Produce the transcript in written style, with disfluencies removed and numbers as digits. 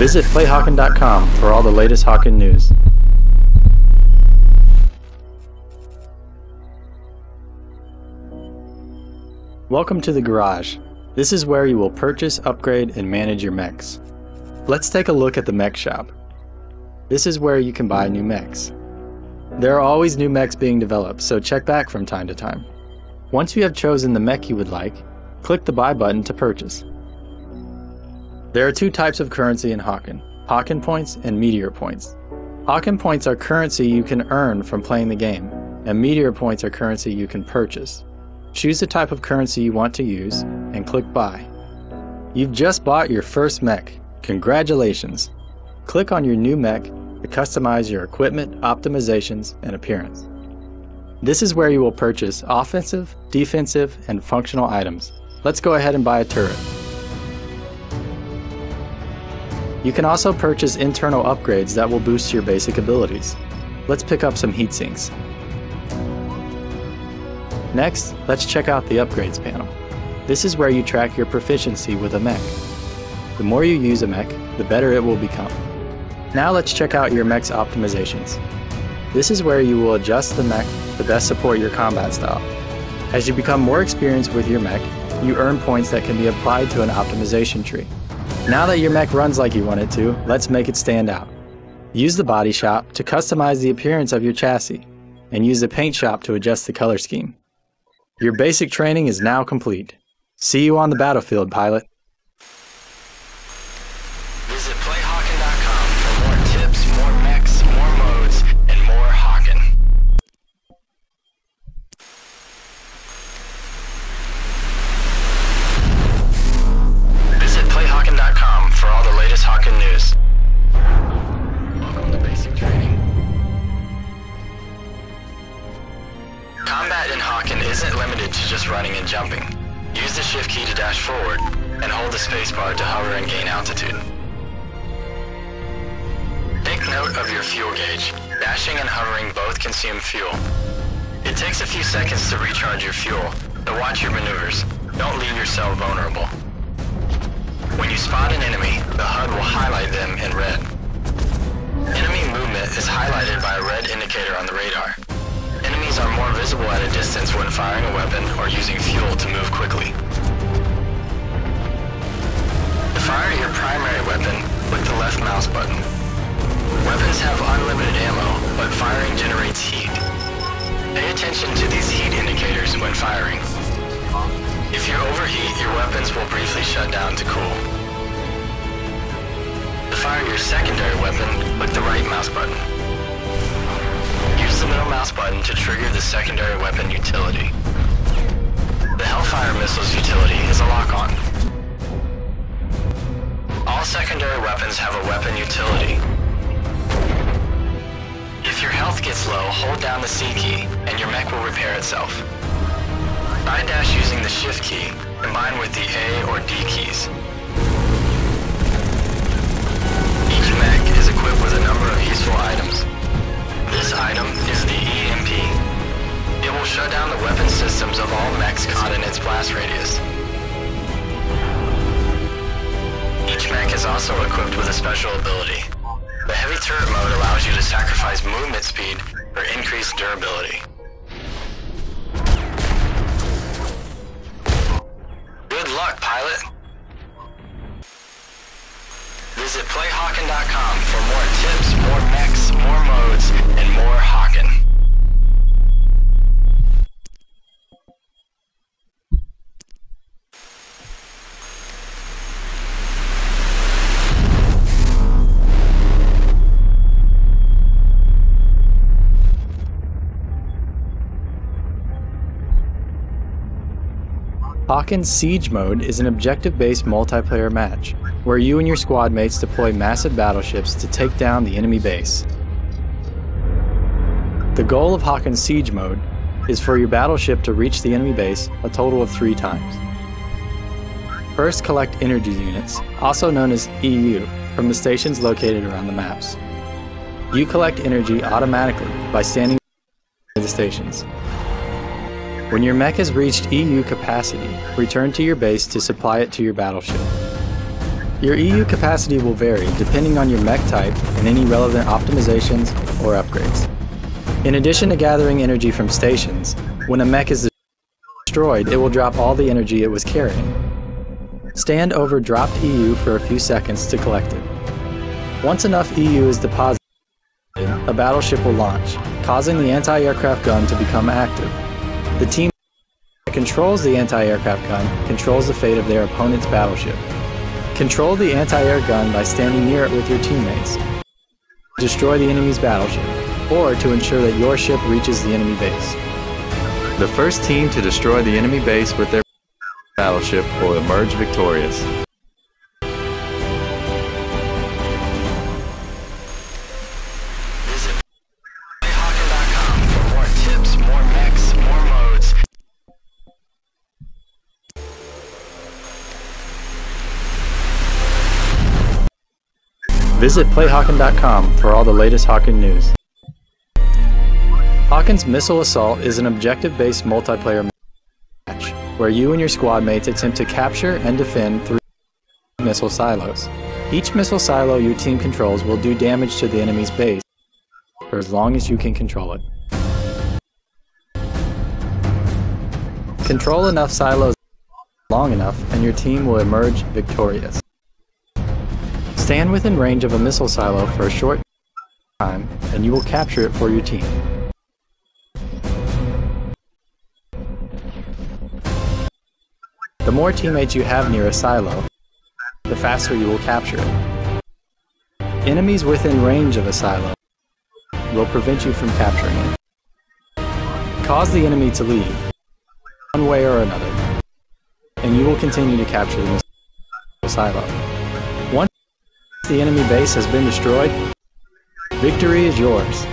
Visit playhawken.com for all the latest Hawken news. Welcome to the garage. This is where you will purchase, upgrade, and manage your mechs. Let's take a look at the Mech Shop. This is where you can buy new mechs. There are always new mechs being developed, so check back from time to time. Once you have chosen the mech you would like, click the buy button to purchase. There are two types of currency in Hawken: Hawken points and meteor points. Hawken points are currency you can earn from playing the game, and meteor points are currency you can purchase. Choose the type of currency you want to use and click buy. You've just bought your first mech. Congratulations! Click on your new mech to customize your equipment, optimizations, and appearance. This is where you will purchase offensive, defensive, and functional items. Let's go ahead and buy a turret. You can also purchase internal upgrades that will boost your basic abilities. Let's pick up some heat sinks. Next, let's check out the upgrades panel. This is where you track your proficiency with a mech. The more you use a mech, the better it will become. Now let's check out your mech's optimizations. This is where you will adjust the mech to best support your combat style. As you become more experienced with your mech, you earn points that can be applied to an optimization tree. Now that your mech runs like you want it to, let's make it stand out. Use the body shop to customize the appearance of your chassis, and use the paint shop to adjust the color scheme. Your basic training is now complete. See you on the battlefield, pilot. Visit playhawken.com for more tips, more mechs, more modes, and more Hawken. Visit playhawken.com for all the latest Hawken news. Welcome to basic training. Combat in Hawken isn't limited to just running and jumping. Use the shift key to dash forward, and hold the spacebar to hover and gain altitude. Take note of your fuel gauge. Dashing and hovering both consume fuel. It takes a few seconds to recharge your fuel, so watch your maneuvers. Don't leave yourself vulnerable. When you spot an enemy, the HUD will highlight them in red. Enemy movement is highlighted by a red indicator on the radar. Enemies are more visible at a distance when firing a weapon or using fuel to move quickly. To fire your primary weapon, click the left mouse button. Weapons have unlimited ammo, but firing generates heat. Pay attention to these heat indicators when firing. If you overheat, your weapons will briefly shut down to cool. To fire your secondary weapon, click the right mouse button. Use the middle mouse button to trigger the secondary weapon utility. The Hellfire Missiles utility is a lock-on. All secondary weapons have a weapon utility. If your health gets low, hold down the C key, and your mech will repair itself. Side dash using the shift key, combined with the A or D keys. Each mech is equipped with a number of useful items. This item is the EMP. It will shut down the weapon systems of all mechs caught in its blast radius. Each mech is also equipped with a special ability. The heavy turret mode allows you to sacrifice movement speed for increased durability. Good luck, pilot! Visit playhawken.com for more tips, more mechs, more modes, and more Hawken. Hawken's Siege Mode is an objective-based multiplayer match, where you and your squad mates deploy massive battleships to take down the enemy base. The goal of Hawken's Siege Mode is for your battleship to reach the enemy base a total of 3 times. First, collect energy units, also known as EU, from the stations located around the maps. You collect energy automatically by standing near the stations. When your mech has reached EU capacity, return to your base to supply it to your battleship. Your EU capacity will vary depending on your mech type and any relevant optimizations or upgrades. In addition to gathering energy from stations, when a mech is destroyed, it will drop all the energy it was carrying. Stand over dropped EU for a few seconds to collect it. Once enough EU is deposited, a battleship will launch, causing the anti-aircraft gun to become active. The team that controls the anti-aircraft gun controls the fate of their opponent's battleship. Control the anti-air gun by standing near it with your teammates. Destroy the enemy's battleship, or to ensure that your ship reaches the enemy base. The first team to destroy the enemy base with their battleship will emerge victorious. Visit Hawken.com for more tips, more mechs, more modes. Visit PlayHawken.com for all the latest Hawken news. Hawken's Missile Assault is an objective-based multiplayer match where you and your squad mates attempt to capture and defend 3 missile silos. Each missile silo your team controls will do damage to the enemy's base for as long as you can control it. Control enough silos long enough and your team will emerge victorious. Stand within range of a missile silo for a short time and you will capture it for your team. The more teammates you have near a silo, the faster you will capture it. Enemies within range of a silo will prevent you from capturing it. Cause the enemy to leave, one way or another, and you will continue to capture the missile silo. Once the enemy base has been destroyed, victory is yours.